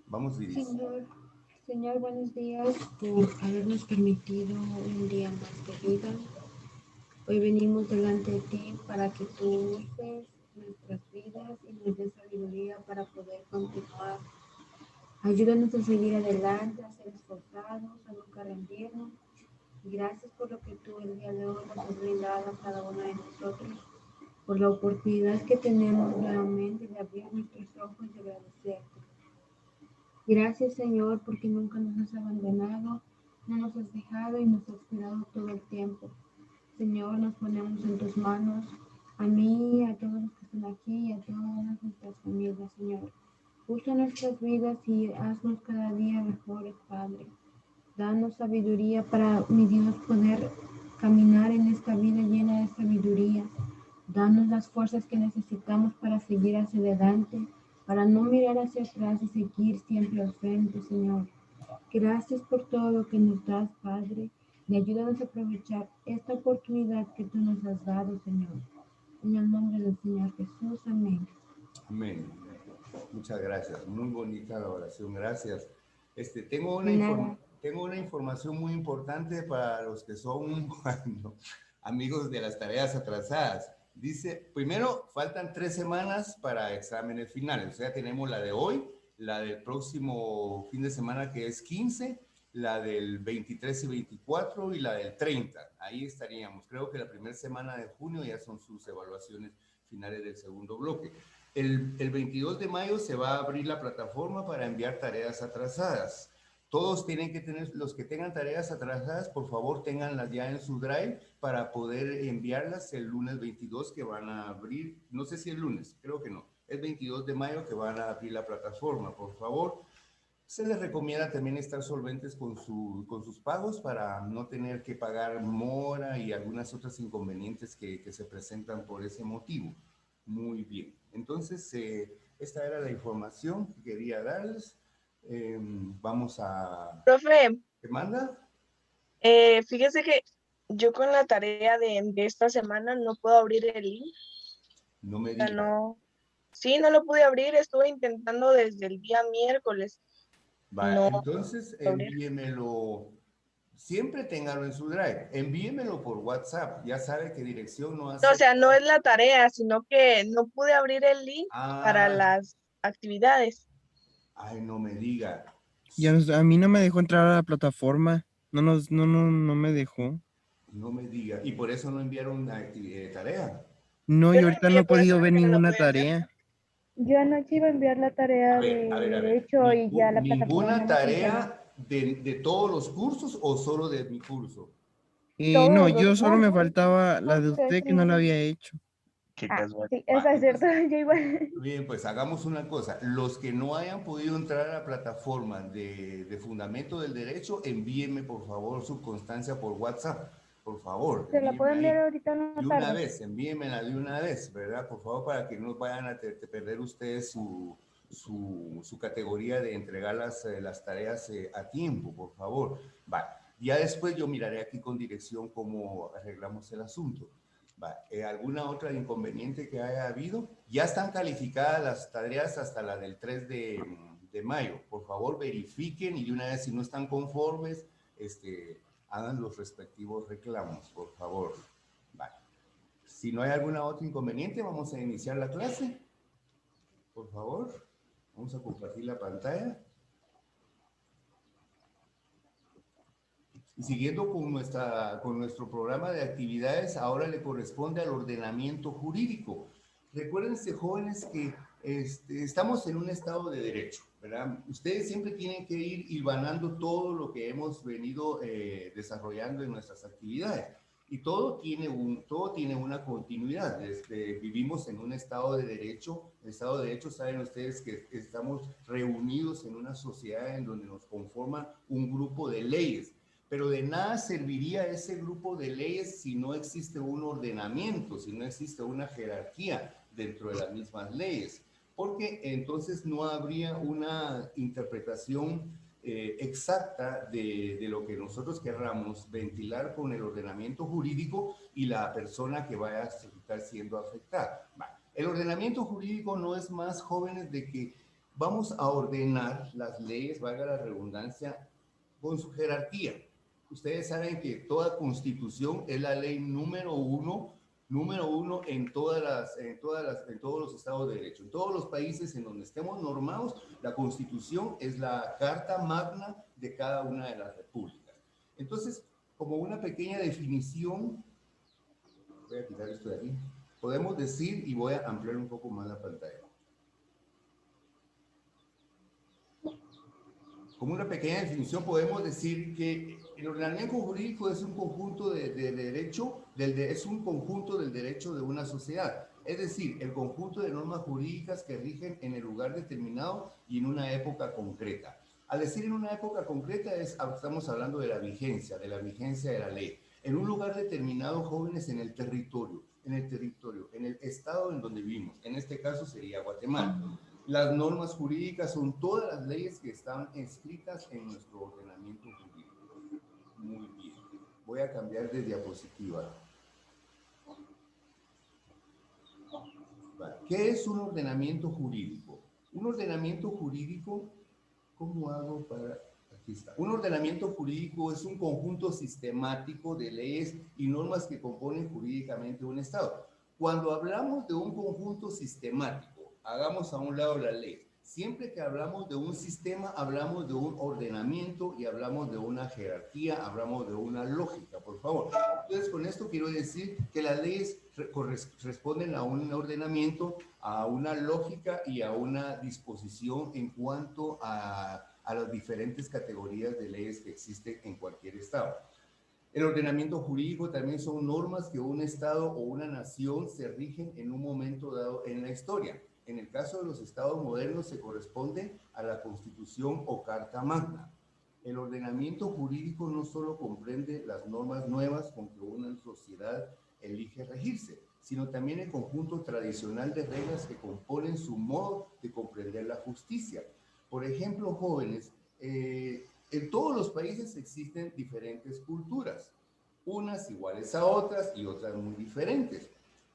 Vamos, Iris. Señor, buenos días por habernos permitido un día más de vida. Hoy venimos delante de ti para que tú uses nuestras vidas y nos des sabiduría para poder continuar. Ayúdanos a seguir adelante, a ser esforzados, a nunca rendirnos. Y gracias por lo que tú el día de hoy nos has brindado a cada uno de nosotros, por la oportunidad que tenemos nuevamente de abrir nuestros ojos y agradecerte. Gracias, Señor, porque nunca nos has abandonado, no nos has dejado y nos has cuidado todo el tiempo. Señor, nos ponemos en tus manos, a mí, a todos los que están aquí y a todas nuestras familias, Señor. Usa nuestras vidas y haznos cada día mejores, Padre. Danos sabiduría para, mi Dios, poder caminar en esta vida llena de sabiduría. Danos las fuerzas que necesitamos para seguir hacia adelante, para no mirar hacia atrás y seguir siempre al frente, Señor. Gracias por todo lo que nos das, Padre, y ayúdanos a aprovechar esta oportunidad que tú nos has dado, Señor. En el nombre del Señor Jesús, amén. Amén. Muchas gracias. Muy bonita la oración. Gracias. Tengo De nada. tengo una información muy importante para los que son bueno, amigos de las tareas atrasadas. Dice, primero, faltan 3 semanas para exámenes finales. O sea, tenemos la de hoy, la del próximo fin de semana que es 15, la del 23 y 24 y la del 30. Ahí estaríamos. Creo que la primera semana de junio ya son sus evaluaciones finales del segundo bloque. El 22 de mayo se va a abrir la plataforma para enviar tareas atrasadas. Todos tienen que tener, los que tengan tareas atrasadas, por favor, ténganlas ya en su drive para poder enviarlas el lunes 22 que van a abrir, no sé si el lunes, creo que no, el 22 de mayo que van a abrir la plataforma, por favor. Se les recomienda también estar solventes con sus pagos para no tener que pagar mora y algunas otras inconvenientes que se presentan por ese motivo. Muy bien. Entonces, esta era la información que quería darles. Vamos a... Profe, ¿Qué manda? fíjese que yo con la tarea de esta semana no puedo abrir el link. No me O sea, diga. no. Sí, no lo pude abrir, estuve intentando desde el día miércoles. Va, No entonces puedo abrir. envíemelo. Siempre téngalo en su drive. Envíemelo por WhatsApp. Ya sabe qué dirección no No, o sea, acepta. no es la tarea, sino que no pude abrir el link para Ah, las actividades. ay, no me diga. A mí no me dejó entrar a la plataforma. No me dejó. No me diga. Y por eso no enviaron una tarea. No, Yo y lo ahorita envié, no he por eso podido es ver que no lo ninguna pude enviar. tarea. Yo anoche iba a enviar la tarea de A ver. derecho y ya la plataforma ¿Ninguna no me funcionó. tarea de todos los cursos o solo de mi curso? No, Todos los yo solo me cursos, faltaba la de ustedes usted que no la tenían. había hecho. Qué Ah, casual. sí, Va, esa es cierto, entonces, yo igual. bien, pues hagamos una cosa. Los que no hayan podido entrar a la plataforma de Fundamento del Derecho, envíenme por favor su constancia por WhatsApp. Por favor, Se la puedo envíenme enviar ahí. ahorita en De la una tarde. vez, envíenmela de una vez, ¿verdad? Por favor, para que no vayan a perder ustedes su categoría de entregar las tareas a tiempo, por favor. Va. Ya después yo miraré aquí con dirección cómo arreglamos el asunto. Va. ¿Alguna otra inconveniente que haya habido? Ya están calificadas las tareas hasta la del 3 de mayo. Por favor, verifiquen y de una vez si no están conformes, hagan los respectivos reclamos, por favor. Vale. Si no hay alguna otra inconveniente, vamos a iniciar la clase. Por favor, vamos a compartir la pantalla. Y siguiendo con nuestro programa de actividades, ahora le corresponde al ordenamiento jurídico. Recuérdense, jóvenes, que estamos en un estado de derecho, ¿verdad? Ustedes siempre tienen que ir hilvanando todo lo que hemos venido desarrollando en nuestras actividades. Y todo tiene una continuidad. Vivimos en un estado de derecho. El estado de derecho, saben ustedes que estamos reunidos en una sociedad en donde nos conforma un grupo de leyes. Pero de nada serviría ese grupo de leyes si no existe un ordenamiento, si no existe una jerarquía dentro de las mismas leyes, porque entonces no habría una interpretación exacta de lo que nosotros querramos ventilar con el ordenamiento jurídico y la persona que vaya a estar siendo afectada. El ordenamiento jurídico no es más, jóvenes, de que vamos a ordenar las leyes, valga la redundancia, con su jerarquía. Ustedes saben que toda constitución es la ley número uno en todos los estados de derecho. En todos los países en donde estemos normados, la constitución es la carta magna de cada una de las repúblicas. Entonces, como una pequeña definición, voy a quitar esto de aquí, podemos decir, y voy a ampliar un poco más la pantalla. Como una pequeña definición podemos decir que el ordenamiento jurídico es un conjunto de derecho, es un conjunto del derecho de una sociedad. Es decir, el conjunto de normas jurídicas que rigen en el lugar determinado y en una época concreta. Al decir en una época concreta, estamos hablando de la vigencia de la ley. En un lugar determinado, jóvenes, en el territorio, en el estado en donde vivimos. En este caso sería Guatemala. Las normas jurídicas son todas las leyes que están escritas en nuestro ordenamiento jurídico. Muy bien. Voy a cambiar de diapositiva. Vale. ¿Qué es un ordenamiento jurídico? Un ordenamiento jurídico, ¿cómo hago para...? Aquí está. Un ordenamiento jurídico es un conjunto sistemático de leyes y normas que componen jurídicamente un Estado. Cuando hablamos de un conjunto sistemático, hagamos a un lado la ley. Siempre que hablamos de un sistema, hablamos de un ordenamiento y hablamos de una jerarquía, hablamos de una lógica, por favor. Entonces, con esto quiero decir que las leyes responden a un ordenamiento, a una lógica y a una disposición en cuanto a las diferentes categorías de leyes que existen en cualquier estado. El ordenamiento jurídico también son normas que un estado o una nación se rigen en un momento dado en la historia. En el caso de los estados modernos se corresponde a la Constitución o Carta Magna. El ordenamiento jurídico no solo comprende las normas nuevas con que una sociedad elige regirse, sino también el conjunto tradicional de reglas que componen su modo de comprender la justicia. Por ejemplo, jóvenes, en todos los países existen diferentes culturas, unas iguales a otras y otras muy diferentes.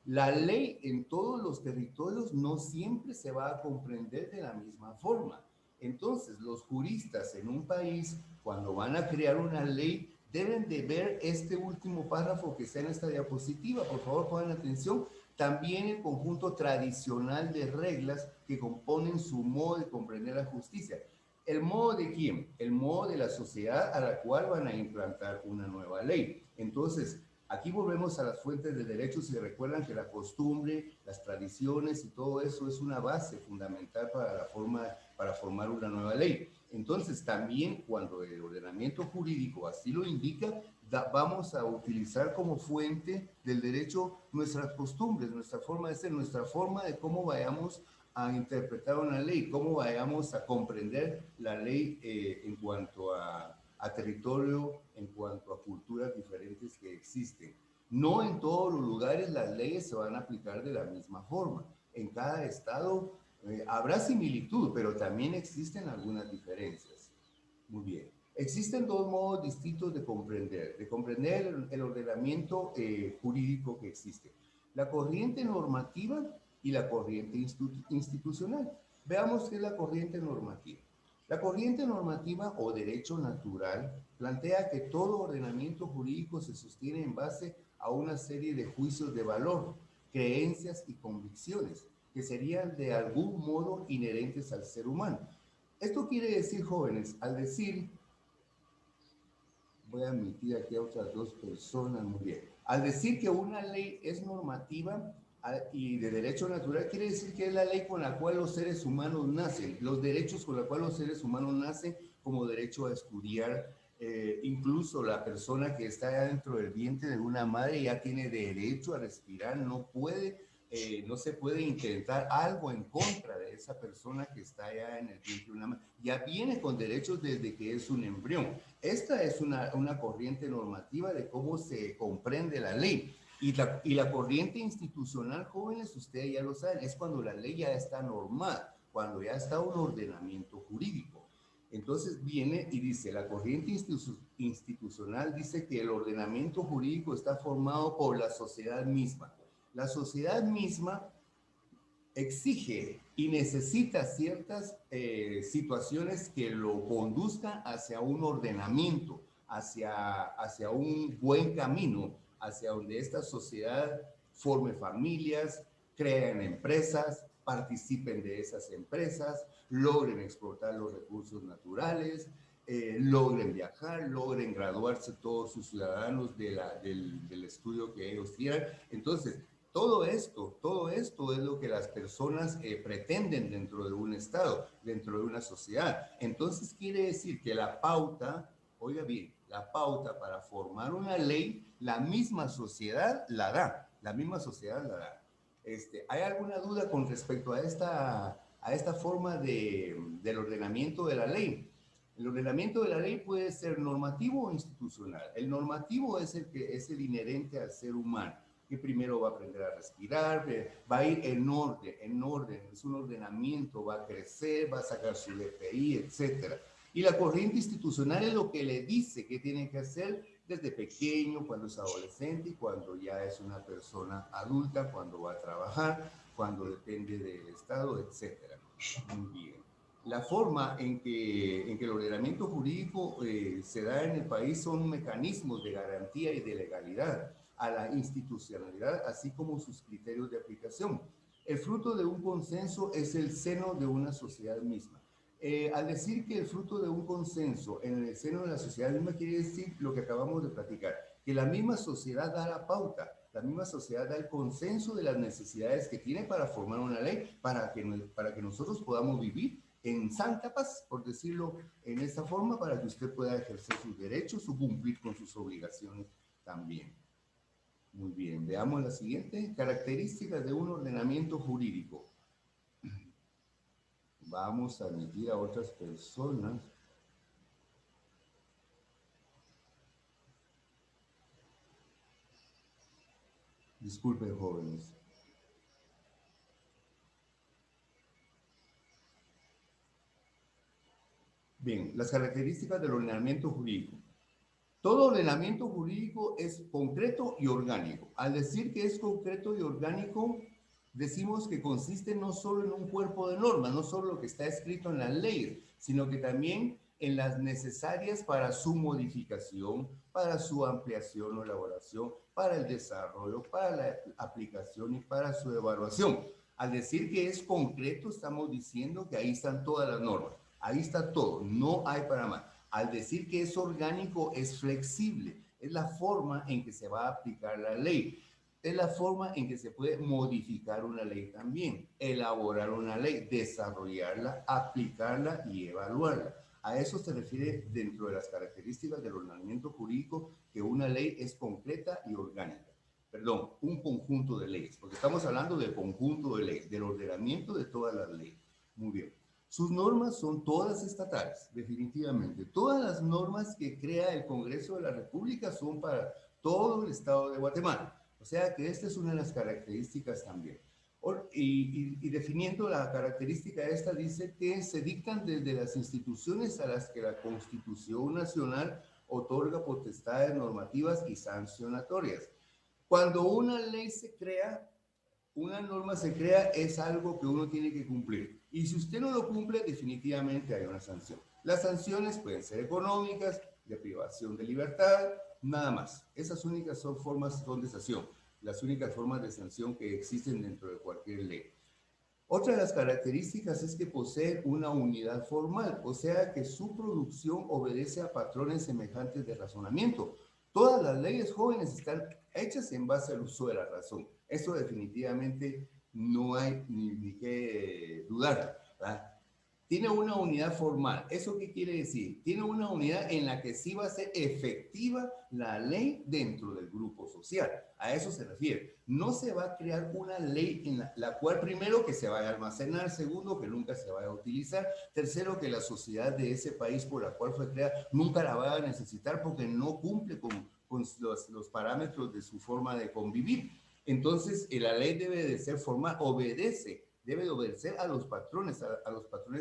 La ley en todos los territorios no siempre se va a comprender de la misma forma. Entonces, los juristas en un país, cuando van a crear una ley, deben de ver este último párrafo que está en esta diapositiva. Por favor, pongan atención. También el conjunto tradicional de reglas que componen su modo de comprender la justicia. ¿El modo de quién? El modo de la sociedad a la cual van a implantar una nueva ley. Entonces, aquí volvemos a las fuentes de derechos y recuerdan que la costumbre, las tradiciones y todo eso es una base fundamental para formar una nueva ley. Entonces, también cuando el ordenamiento jurídico así lo indica, vamos a utilizar como fuente del derecho nuestras costumbres, nuestra forma de ser, nuestra forma de cómo vayamos a interpretar una ley, cómo vayamos a comprender la ley en cuanto a territorio, en cuanto a culturas diferentes que existen. No en todos los lugares las leyes se van a aplicar de la misma forma. En cada estado habrá similitud, pero también existen algunas diferencias. Muy bien. Existen dos modos distintos de comprender el ordenamiento jurídico que existe. La corriente normativa y la corriente institucional. Veamos qué es la corriente normativa. La corriente normativa o derecho natural plantea que todo ordenamiento jurídico se sostiene en base a una serie de juicios de valor, creencias y convicciones que serían de algún modo inherentes al ser humano. Esto quiere decir, jóvenes, al decir, voy a admitir aquí a otras dos personas, muy bien, al decir que una ley es normativa y de derecho natural, quiere decir que es la ley con la cual los seres humanos nacen, los derechos con los cuales los seres humanos nacen, como derecho a estudiar, incluso la persona que está dentro del vientre de una madre ya tiene derecho a respirar, no se puede intentar algo en contra de esa persona que está ya en el vientre de una madre. Ya viene con derechos desde que es un embrión. Esta es una corriente normativa de cómo se comprende la ley. Y la corriente institucional, jóvenes, ustedes ya lo saben, es cuando la ley ya está normada, cuando ya está un ordenamiento jurídico. Entonces viene y dice, la corriente institucional dice que el ordenamiento jurídico está formado por la sociedad misma. La sociedad misma exige y necesita ciertas situaciones que lo conduzcan hacia un ordenamiento, hacia un buen camino, hacia donde esta sociedad forme familias, creen empresas, participen de esas empresas, logren explotar los recursos naturales, logren viajar, logren graduarse todos sus ciudadanos del estudio que ellos quieran. Entonces, todo esto es lo que las personas pretenden dentro de un Estado, dentro de una sociedad. Entonces quiere decir que la pauta, oiga bien, la pauta para formar una ley, la misma sociedad la da, la misma sociedad la da. ¿Hay alguna duda con respecto a esta forma del ordenamiento de la ley? El ordenamiento de la ley puede ser normativo o institucional. El normativo es el inherente al ser humano, que primero va a aprender a respirar, va a ir en orden, es un ordenamiento, va a crecer, va a sacar su DPI, etcétera. Y la corriente institucional es lo que le dice qué tiene que hacer desde pequeño, cuando es adolescente y cuando ya es una persona adulta, cuando va a trabajar, cuando depende del Estado, etcétera. Muy bien. La forma en que el ordenamiento jurídico se da en el país son mecanismos de garantía y de legalidad a la institucionalidad, así como sus criterios de aplicación. El fruto de un consenso es el seno de una sociedad misma. Al decir que el fruto de un consenso en el seno de la sociedad misma quiere decir lo que acabamos de platicar, que la misma sociedad da la pauta, la misma sociedad da el consenso de las necesidades que tiene para formar una ley, para que nosotros podamos vivir en santa paz, por decirlo en esta forma, para que usted pueda ejercer sus derechos o cumplir con sus obligaciones también. Muy bien, veamos la siguiente. Características de un ordenamiento jurídico. Vamos a admitir a otras personas. Disculpen, jóvenes. Bien, las características del ordenamiento jurídico. Todo ordenamiento jurídico es concreto y orgánico. Al decir que es concreto y orgánico, decimos que consiste no solo en un cuerpo de normas, no solo lo que está escrito en las leyes, sino que también en las necesarias para su modificación, para su ampliación o elaboración, para el desarrollo, para la aplicación y para su evaluación. Al decir que es concreto, estamos diciendo que ahí están todas las normas, ahí está todo, no hay para más. Al decir que es orgánico, es flexible, es la forma en que se va a aplicar la ley. Es la forma en que se puede modificar una ley también, elaborar una ley, desarrollarla, aplicarla y evaluarla. A eso se refiere dentro de las características del ordenamiento jurídico, que una ley es completa y orgánica. Perdón, un conjunto de leyes, porque estamos hablando del conjunto de leyes, del ordenamiento de todas las leyes. Muy bien. Sus normas son todas estatales, definitivamente. Todas las normas que crea el Congreso de la República son para todo el Estado de Guatemala. O sea que esta es una de las características también. Y definiendo la característica esta, dice que se dictan desde las instituciones a las que la Constitución Nacional otorga potestades normativas y sancionatorias. Cuando una ley se crea, una norma se crea, es algo que uno tiene que cumplir. Y si usted no lo cumple, definitivamente hay una sanción. Las sanciones pueden ser económicas, de privación de libertad, nada más. Esas únicas son formas de sanción, las únicas formas de sanción que existen dentro de cualquier ley. Otra de las características es que posee una unidad formal, o sea que su producción obedece a patrones semejantes de razonamiento. Todas las leyes jóvenes están hechas en base al uso de la razón. Eso definitivamente no hay ni qué dudar, ¿verdad? Tiene una unidad formal. ¿Eso qué quiere decir? Tiene una unidad en la que sí va a ser efectiva la ley dentro del grupo social. A eso se refiere. No se va a crear una ley en la cual, primero, que se vaya a almacenar, segundo, que nunca se vaya a utilizar, tercero, que la sociedad de ese país por la cual fue creada nunca la vaya a necesitar porque no cumple con los parámetros de su forma de convivir. Entonces, la ley debe de ser formal, debe de obedecer a los patrones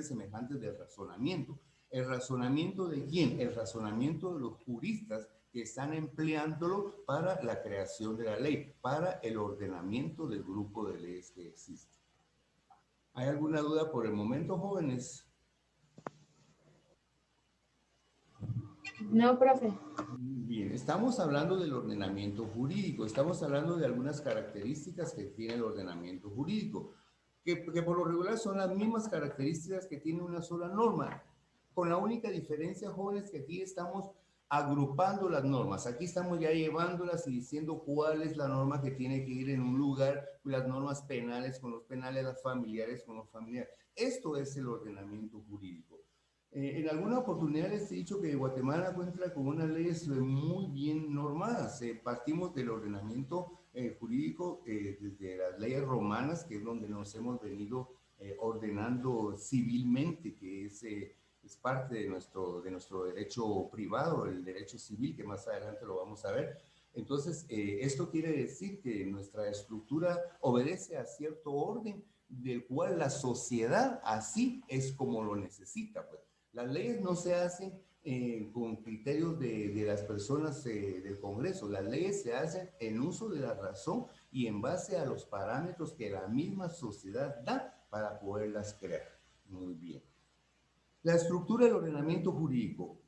semejantes del razonamiento. ¿El razonamiento de quién? El razonamiento de los juristas que están empleándolo para la creación de la ley, para el ordenamiento del grupo de leyes que existe. ¿Hay alguna duda por el momento, jóvenes? No, profe. Bien, estamos hablando del ordenamiento jurídico, estamos hablando de algunas características que tiene el ordenamiento jurídico, que por lo regular son las mismas características que tiene una sola norma, con la única diferencia, jóvenes, que aquí estamos agrupando las normas, aquí estamos ya llevándolas y diciendo cuál es la norma que tiene que ir en un lugar, las normas penales con los penales, las familiares con los familiares. Esto es el ordenamiento jurídico. En alguna oportunidad les he dicho que Guatemala cuenta con unas leyes muy bien normadas. Partimos del ordenamiento jurídico desde las leyes romanas, que es donde nos hemos venido ordenando civilmente, que es parte de nuestro derecho privado, el derecho civil, que más adelante lo vamos a ver. Entonces, esto quiere decir que nuestra estructura obedece a cierto orden del cual la sociedad así es como lo necesita, pues. Las leyes no se hacen con criterios de las personas del Congreso. Las leyes se hacen en uso de la razón y en base a los parámetros que la misma sociedad da para poderlas crear. Muy bien. La estructura del ordenamiento jurídico.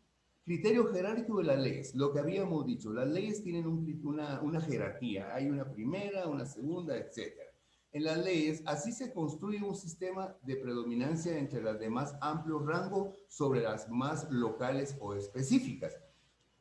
Criterio jerárquico de las leyes. Lo que habíamos dicho, las leyes tienen una jerarquía. Hay una primera, una segunda, etcétera. En las leyes, así se construye un sistema de predominancia entre las de más amplio rango sobre las más locales o específicas.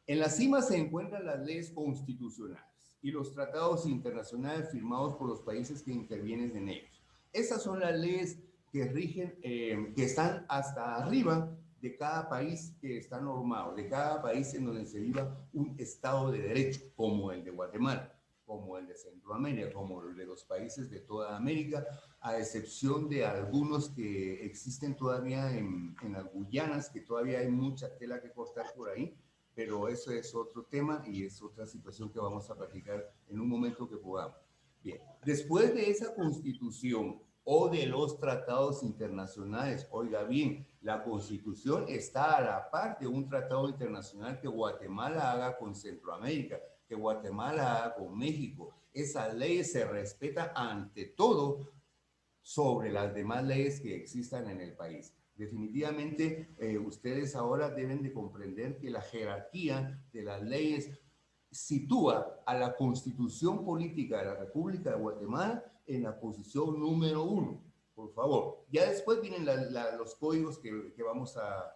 En la cima se encuentran las leyes constitucionales y los tratados internacionales firmados por los países que intervienen en ellos. Esas son las leyes que rigen, que están hasta arriba de cada país que está normado, de cada país en donde se viva un Estado de Derecho, como el de Guatemala, como el de Centroamérica, como el de los países de toda América, a excepción de algunos que existen todavía en las Guyanas, que todavía hay mucha tela que cortar por ahí, pero eso es otro tema y es otra situación que vamos a platicar en un momento que podamos. Bien, después de esa constitución o de los tratados internacionales, oiga bien, la constitución está a la par de un tratado internacional que Guatemala haga con Centroamérica, que Guatemala haga con México. Esa ley se respeta ante todo sobre las demás leyes que existan en el país. Definitivamente, ustedes ahora deben de comprender que la jerarquía de las leyes sitúa a la Constitución Política de la República de Guatemala en la posición número 1, por favor. Ya después vienen los códigos que vamos a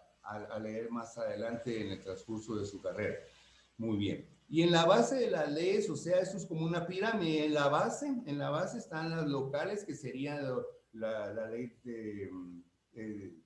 leer más adelante en el transcurso de su carrera. Muy bien. Y en la base de las leyes, o sea, esto es como una pirámide. En la base están las locales, que serían la ley de el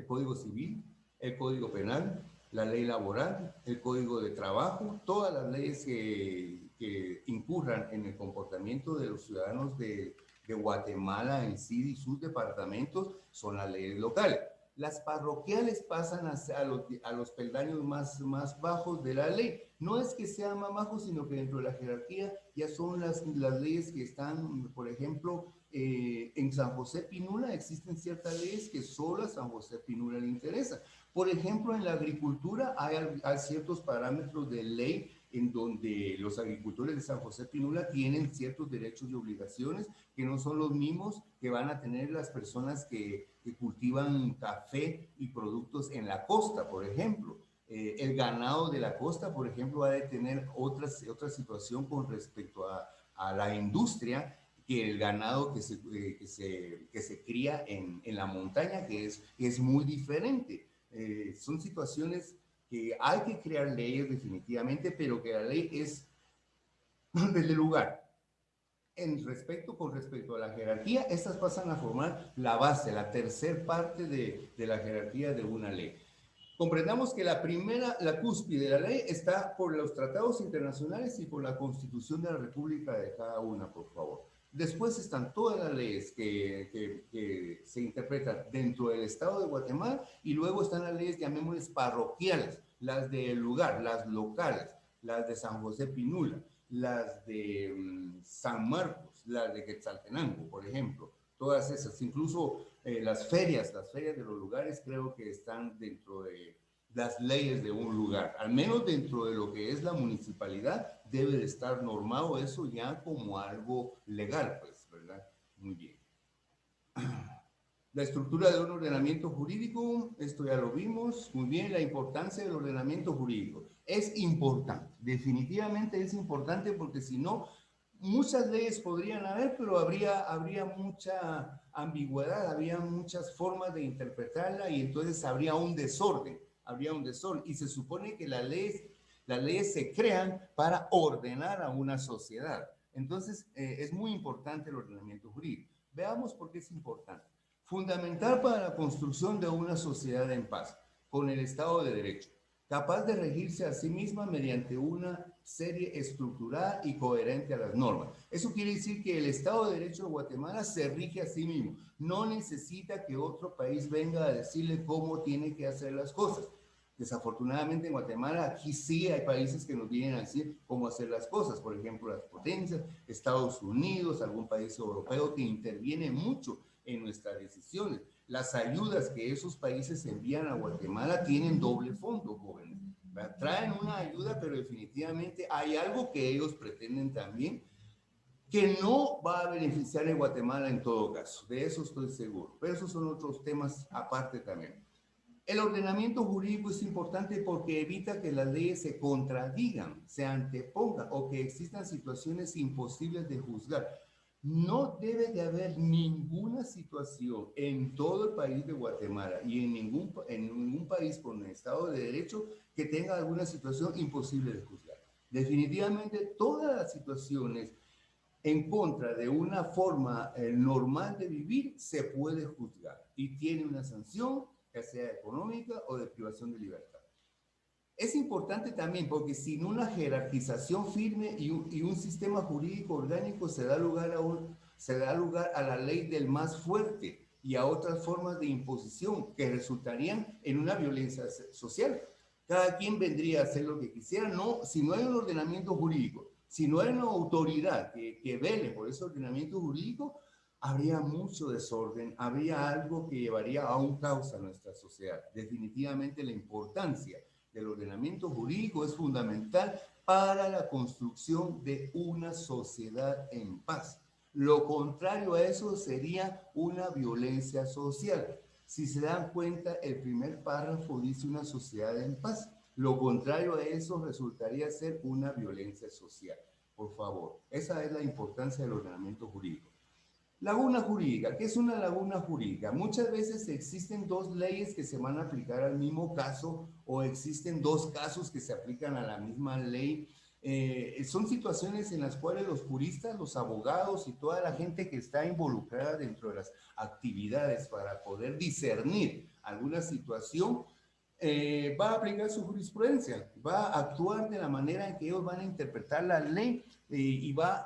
Código Civil, el Código Penal, la ley laboral, el Código de Trabajo, todas las leyes que incurran en el comportamiento de los ciudadanos de Guatemala en sí y sus departamentos son las leyes locales. Las parroquiales pasan a los peldaños más bajos de la ley. No es que sean más bajos, sino que dentro de la jerarquía ya son las leyes que están, por ejemplo, en San José Pinula existen ciertas leyes que solo a San José Pinula le interesa. Por ejemplo, en la agricultura hay ciertos parámetros de ley en donde los agricultores de San José Pinula tienen ciertos derechos y obligaciones que no son los mismos que van a tener las personas que cultivan café y productos en la costa, por ejemplo. El ganado de la costa, por ejemplo, va a tener otra situación con respecto a la industria que el ganado que se cría en la montaña, que es muy diferente. Son situaciones que hay que crear leyes definitivamente, pero que la ley es del lugar. Con respecto a la jerarquía, estas pasan a formar la base, la tercer parte de la jerarquía de una ley. Comprendamos que la cúspide de la ley está por los tratados internacionales y por la Constitución de la República de cada una, por favor. Después están todas las leyes que se interpretan dentro del Estado de Guatemala y luego están las leyes, llamémosles parroquiales, las del lugar, las locales, las de San José Pinula, las de San Marcos, las de Quetzaltenango, por ejemplo. Todas esas, incluso las ferias de los lugares creo que están dentro de las leyes de un lugar, al menos dentro de lo que es la municipalidad, debe de estar normado eso ya como algo legal, pues, ¿verdad? Muy bien. La estructura de un ordenamiento jurídico, esto ya lo vimos, muy bien, la importancia del ordenamiento jurídico. Es importante, definitivamente es importante porque si no, muchas leyes podrían haber, pero habría mucha ambigüedad, habría muchas formas de interpretarla y entonces habría un desorden, y se supone que las leyes se crean para ordenar a una sociedad. Entonces, es muy importante el ordenamiento jurídico. Veamos por qué es importante. Fundamental para la construcción de una sociedad en paz, con el Estado de Derecho, capaz de regirse a sí misma mediante una serie estructurada y coherente a las normas. Eso quiere decir que el Estado de Derecho de Guatemala se rige a sí mismo. No necesita que otro país venga a decirle cómo tiene que hacer las cosas. Desafortunadamente en Guatemala aquí sí hay países que nos vienen a decir cómo hacer las cosas, por ejemplo las potencias, Estados Unidos, algún país europeo que interviene mucho en nuestras decisiones. Las ayudas que esos países envían a Guatemala tienen doble fondo, jóvenes. Traen una ayuda, pero definitivamente hay algo que ellos pretenden también que no va a beneficiar a Guatemala en todo caso. De eso estoy seguro. Pero esos son otros temas aparte también. El ordenamiento jurídico es importante porque evita que las leyes se contradigan, se antepongan o que existan situaciones imposibles de juzgar. No debe de haber ninguna situación en todo el país de Guatemala y en ningún país con Estado de Derecho que tenga alguna situación imposible de juzgar. Definitivamente todas las situaciones en contra de una forma normal de vivir se puede juzgar y tiene una sanción, ya sea económica o de privación de libertad. Es importante también porque sin una jerarquización firme y un sistema jurídico orgánico se da lugar a la ley del más fuerte y a otras formas de imposición que resultarían en una violencia social. Cada quien vendría a hacer lo que quisiera. No, si no hay un ordenamiento jurídico, si no hay una autoridad que vele por ese ordenamiento jurídico, habría mucho desorden, habría algo que llevaría a un caos a nuestra sociedad. Definitivamente la importancia del ordenamiento jurídico es fundamental para la construcción de una sociedad en paz. Lo contrario a eso sería una violencia social. Si se dan cuenta, el primer párrafo dice una sociedad en paz. Lo contrario a eso resultaría ser una violencia social. Por favor, esa es la importancia del ordenamiento jurídico. Laguna jurídica. ¿Qué es una laguna jurídica? Muchas veces existen dos leyes que se van a aplicar al mismo caso o existen dos casos que se aplican a la misma ley. Son situaciones en las cuales los juristas, los abogados y toda la gente que está involucrada dentro de las actividades para poder discernir alguna situación, va a aplicar su jurisprudencia, va a actuar de la manera en que ellos van a interpretar la ley y van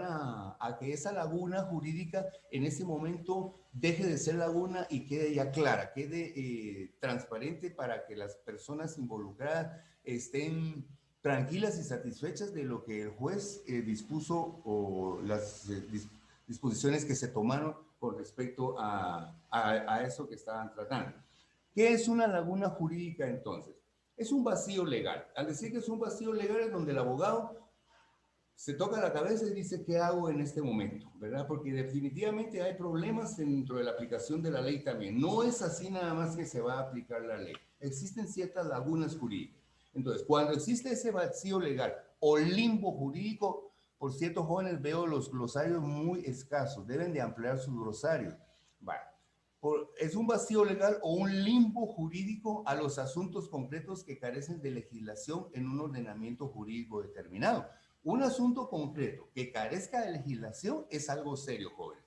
a que esa laguna jurídica en ese momento deje de ser laguna y quede ya clara, quede transparente para que las personas involucradas estén tranquilas y satisfechas de lo que el juez dispuso o las disposiciones que se tomaron con respecto a eso que estaban tratando. ¿Qué es una laguna jurídica entonces? Es un vacío legal. Al decir que es un vacío legal es donde el abogado se toca la cabeza y dice, ¿qué hago en este momento? ¿Verdad? Porque definitivamente hay problemas dentro de la aplicación de la ley también. No es así nada más que se va a aplicar la ley. Existen ciertas lagunas jurídicas. Entonces, cuando existe ese vacío legal o limbo jurídico, por cierto, jóvenes, veo los glosarios muy escasos. Deben de ampliar sus glosarios. Vale. Es un vacío legal o un limbo jurídico a los asuntos concretos que carecen de legislación en un ordenamiento jurídico determinado. Un asunto concreto que carezca de legislación es algo serio, joven,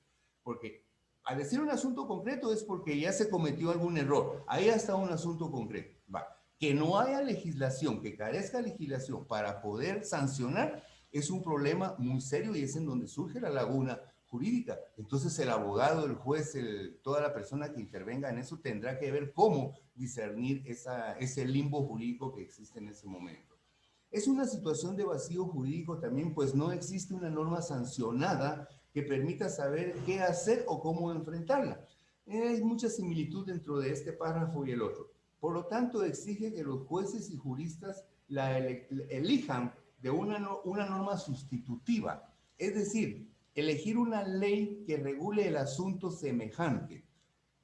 porque al decir un asunto concreto es porque ya se cometió algún error. Ahí está un asunto concreto. Va. Que no haya legislación, que carezca de legislación para poder sancionar, es un problema muy serio y es en donde surge la laguna jurídica. Entonces el abogado, el juez, toda la persona que intervenga en eso tendrá que ver cómo discernir ese limbo jurídico que existe en ese momento. Es una situación de vacío jurídico también, pues no existe una norma sancionada que permita saber qué hacer o cómo enfrentarla. Hay mucha similitud dentro de este párrafo y el otro. Por lo tanto, exige que los jueces y juristas la elijan de una norma sustitutiva. Es decir, elegir una ley que regule el asunto semejante,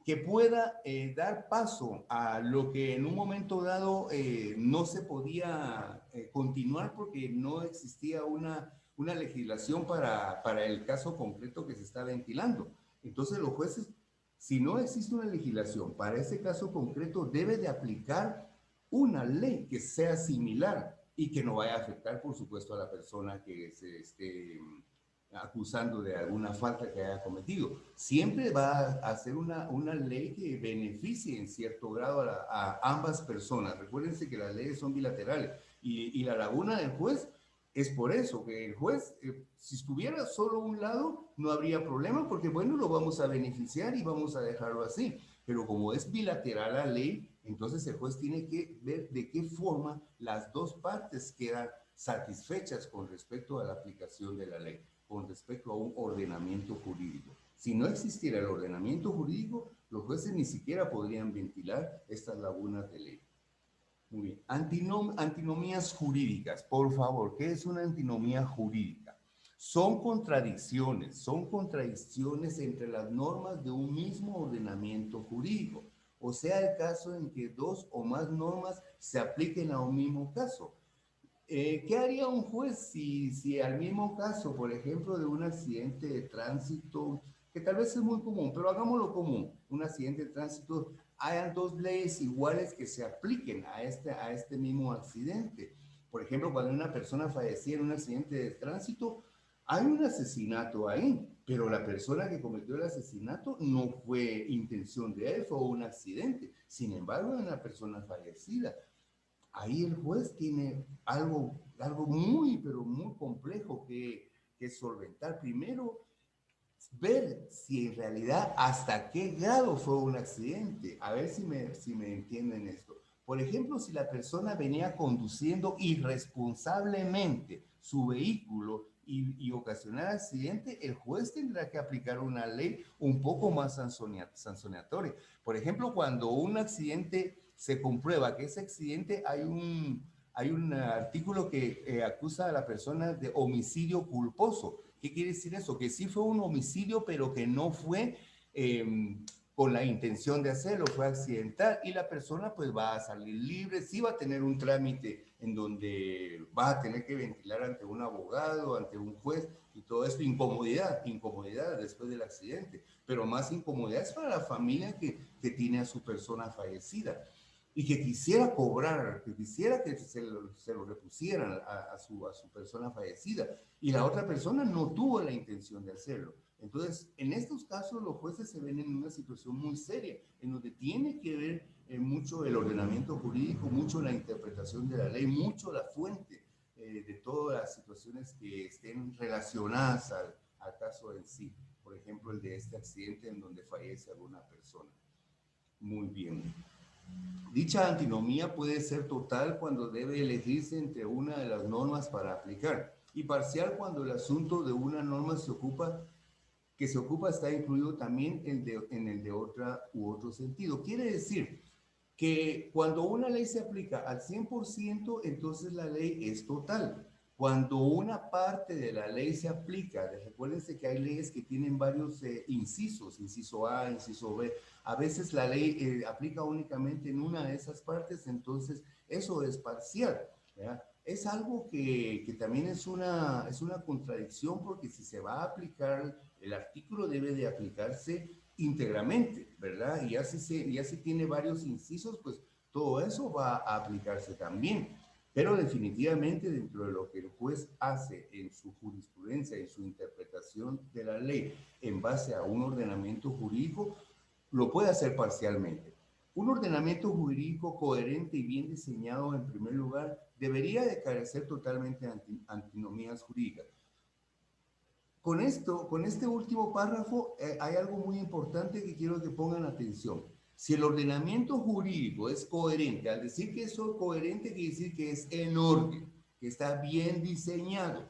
que pueda dar paso a lo que en un momento dado no se podía continuar porque no existía una legislación para el caso concreto que se está ventilando. Entonces los jueces, si no existe una legislación para ese caso concreto, debe de aplicar una ley que sea similar y que no vaya a afectar, por supuesto, a la persona que se esté acusando de alguna falta que haya cometido. Siempre va a ser una ley que beneficie en cierto grado a ambas personas. Recuérdense que las leyes son bilaterales y la laguna del juez es por eso, que el juez, si estuviera solo un lado, no habría problema porque, bueno, lo vamos a beneficiar y vamos a dejarlo así. Pero como es bilateral la ley, entonces el juez tiene que ver de qué forma las dos partes quedan satisfechas con respecto a la aplicación de la ley, con respecto a un ordenamiento jurídico. Si no existiera el ordenamiento jurídico, los jueces ni siquiera podrían ventilar estas lagunas de ley. Muy bien. Antinomías jurídicas. Por favor, ¿qué es una antinomía jurídica? Son contradicciones entre las normas de un mismo ordenamiento jurídico. O sea, el caso en que dos o más normas se apliquen a un mismo caso. ¿Qué haría un juez si al mismo caso, por ejemplo, de un accidente de tránsito, que tal vez es muy común, pero hagámoslo común, un accidente de tránsito, hayan dos leyes iguales que se apliquen a este mismo accidente? Por ejemplo, cuando una persona fallecía en un accidente de tránsito, hay un asesinato ahí, pero la persona que cometió el asesinato no fue intención de él, fue un accidente. Sin embargo, es una persona fallecida. Ahí el juez tiene algo muy, pero muy complejo que solventar. Primero, ver si en realidad hasta qué grado fue un accidente. A ver si me entienden esto. Por ejemplo, si la persona venía conduciendo irresponsablemente su vehículo y ocasionar accidente, el juez tendrá que aplicar una ley un poco más sancionatoria. Por ejemplo, cuando un accidente se comprueba que ese accidente hay un artículo que acusa a la persona de homicidio culposo. ¿Qué quiere decir eso? Que sí fue un homicidio, pero que no fue con la intención de hacerlo, fue accidental y la persona pues va a salir libre, sí va a tener un trámite en donde va a tener que ventilar ante un abogado, ante un juez y todo esto, incomodidad después del accidente, pero más incomodidad es para la familia que tiene a su persona fallecida y que quisiera cobrar, que quisiera que se lo repusieran a su persona fallecida y la otra persona no tuvo la intención de hacerlo. Entonces, en estos casos los jueces se ven en una situación muy seria, en donde tiene que ver mucho el ordenamiento jurídico, mucho la interpretación de la ley, mucho la fuente de todas las situaciones que estén relacionadas al caso en sí. Por ejemplo, el de este accidente en donde fallece alguna persona. Muy bien. Dicha antinomía puede ser total cuando debe elegirse entre una de las normas para aplicar y parcial cuando el asunto de una norma que se ocupa está incluido también en el de otra u otro sentido. Quiere decir que cuando una ley se aplica al 100%, entonces la ley es total. Cuando una parte de la ley se aplica, recuérdense que hay leyes que tienen varios incisos, inciso A, inciso B. A veces la ley aplica únicamente en una de esas partes, entonces eso es parcial, ¿verdad? Es algo que también es una contradicción porque si se va a aplicar, el artículo debe de aplicarse íntegramente, ¿verdad? Y ya si tiene varios incisos, pues todo eso va a aplicarse también. Pero definitivamente dentro de lo que el juez hace en su jurisprudencia, en su interpretación de la ley en base a un ordenamiento jurídico, lo puede hacer parcialmente. Un ordenamiento jurídico coherente y bien diseñado, en primer lugar, debería de carecer totalmente de antinomías jurídicas. Con este último párrafo, hay algo muy importante que quiero que pongan atención. Si el ordenamiento jurídico es coherente, al decir que es coherente, quiere decir que es en orden, que está bien diseñado.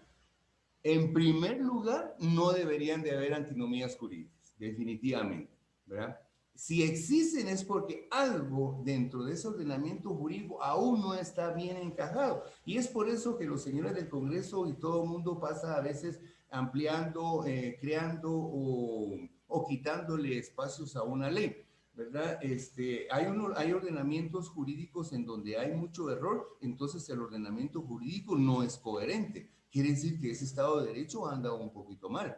En primer lugar, no deberían de haber antinomías jurídicas, definitivamente, ¿verdad? Si existen es porque algo dentro de ese ordenamiento jurídico aún no está bien encajado. Y es por eso que los señores del Congreso y todo el mundo pasa a veces ampliando, creando o quitándole espacios a una ley, ¿verdad? Hay ordenamientos jurídicos en donde hay mucho error, entonces el ordenamiento jurídico no es coherente. Quiere decir que ese Estado de Derecho anda un poquito mal.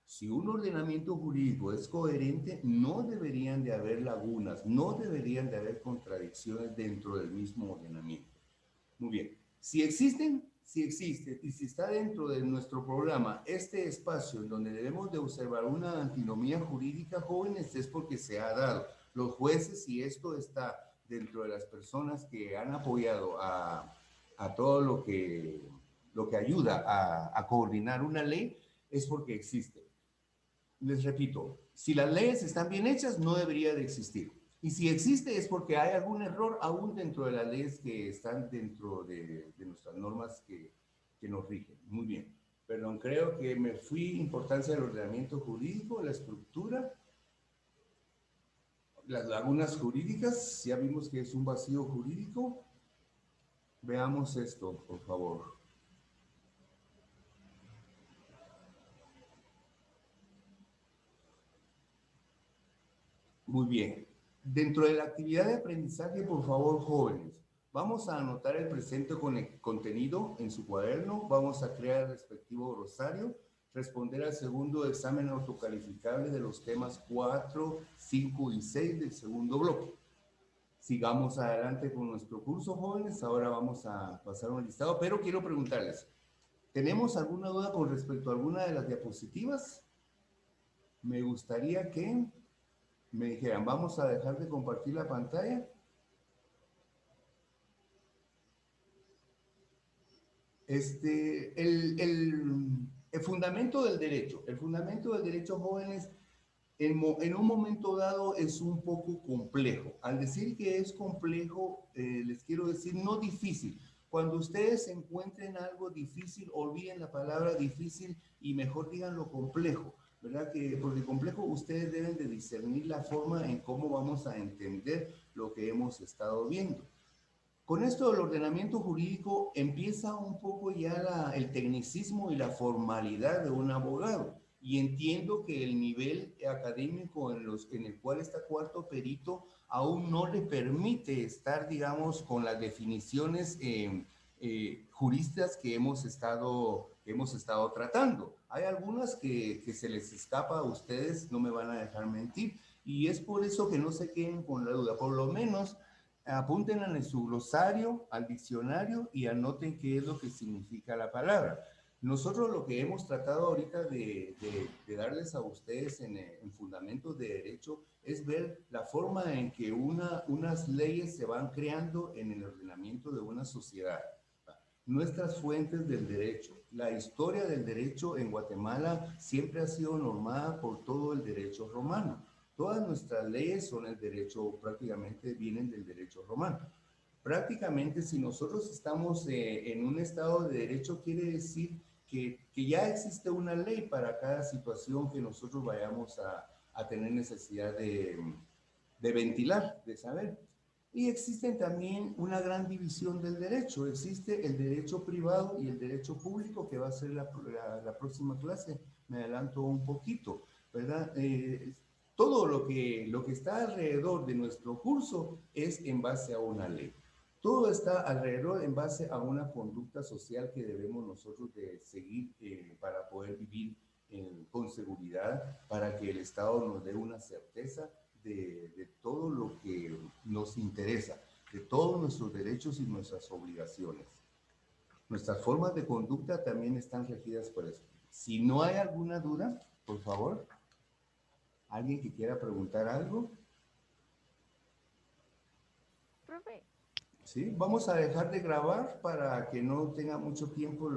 Si un ordenamiento jurídico es coherente, no deberían de haber lagunas, no deberían de haber contradicciones dentro del mismo ordenamiento. Muy bien. Si existen, si existe y si está dentro de nuestro programa este espacio en donde debemos de observar una antinomía jurídica, jóvenes, es porque se ha dado. Los jueces, si esto está dentro de las personas que han apoyado a todo lo que ayuda a coordinar una ley, es porque existe. Les repito, si las leyes están bien hechas, no debería de existir. Y si existe es porque hay algún error aún dentro de las leyes que están dentro de nuestras normas que nos rigen. Muy bien. Perdón, creo que me fui. Importancia del ordenamiento jurídico, la estructura, las lagunas jurídicas. Ya vimos que es un vacío jurídico. Veamos esto, por favor. Muy bien. Dentro de la actividad de aprendizaje, por favor, jóvenes, vamos a anotar el presente contenido en su cuaderno, vamos a crear el respectivo rosario, responder al segundo examen autocalificable de los temas 4, 5 y 6 del segundo bloque. Sigamos adelante con nuestro curso, jóvenes. Ahora vamos a pasar un listado, pero quiero preguntarles, ¿tenemos alguna duda con respecto a alguna de las diapositivas? Me gustaría que me dijeran, ¿vamos a dejar de compartir la pantalla? El fundamento del derecho, jóvenes, en un momento dado es un poco complejo. Al decir que es complejo, les quiero decir no difícil. Cuando ustedes encuentren algo difícil, olviden la palabra difícil y mejor digan lo complejo, ¿verdad? Porque complejo ustedes deben de discernir la forma en cómo vamos a entender lo que hemos estado viendo. Con esto del ordenamiento jurídico empieza un poco ya el tecnicismo y la formalidad de un abogado. Y entiendo que el nivel académico en el cual está cuarto perito aún no le permite estar, digamos, con las definiciones juristas que hemos estado tratando. Hay algunas que se les escapa a ustedes, no me van a dejar mentir, y es por eso que no se queden con la duda. Por lo menos apunten en su glosario, al diccionario y anoten qué es lo que significa la palabra. Nosotros lo que hemos tratado ahorita de darles a ustedes en fundamentos de derecho es ver la forma en que unas leyes se van creando en el ordenamiento de una sociedad. Nuestras fuentes del derecho. La historia del derecho en Guatemala siempre ha sido normada por todo el derecho romano. Todas nuestras leyes son el derecho, prácticamente vienen del derecho romano. Prácticamente si nosotros estamos en un estado de derecho, quiere decir que ya existe una ley para cada situación que nosotros vayamos a tener necesidad de ventilar, de saber. Y existen también una gran división del derecho. Existe el derecho privado y el derecho público, que va a ser la próxima clase. Me adelanto un poquito, ¿verdad? Todo lo que está alrededor de nuestro curso es en base a una ley. Todo está alrededor en base a una conducta social que debemos nosotros de seguir para poder vivir con seguridad, para que el Estado nos dé una certeza de todo lo que nos interesa, de todos nuestros derechos y nuestras obligaciones. Nuestras formas de conducta también están regidas por eso. Si no hay alguna duda, por favor, ¿alguien que quiera preguntar algo? Profe. Sí, vamos a dejar de grabar para que no tenga mucho tiempo.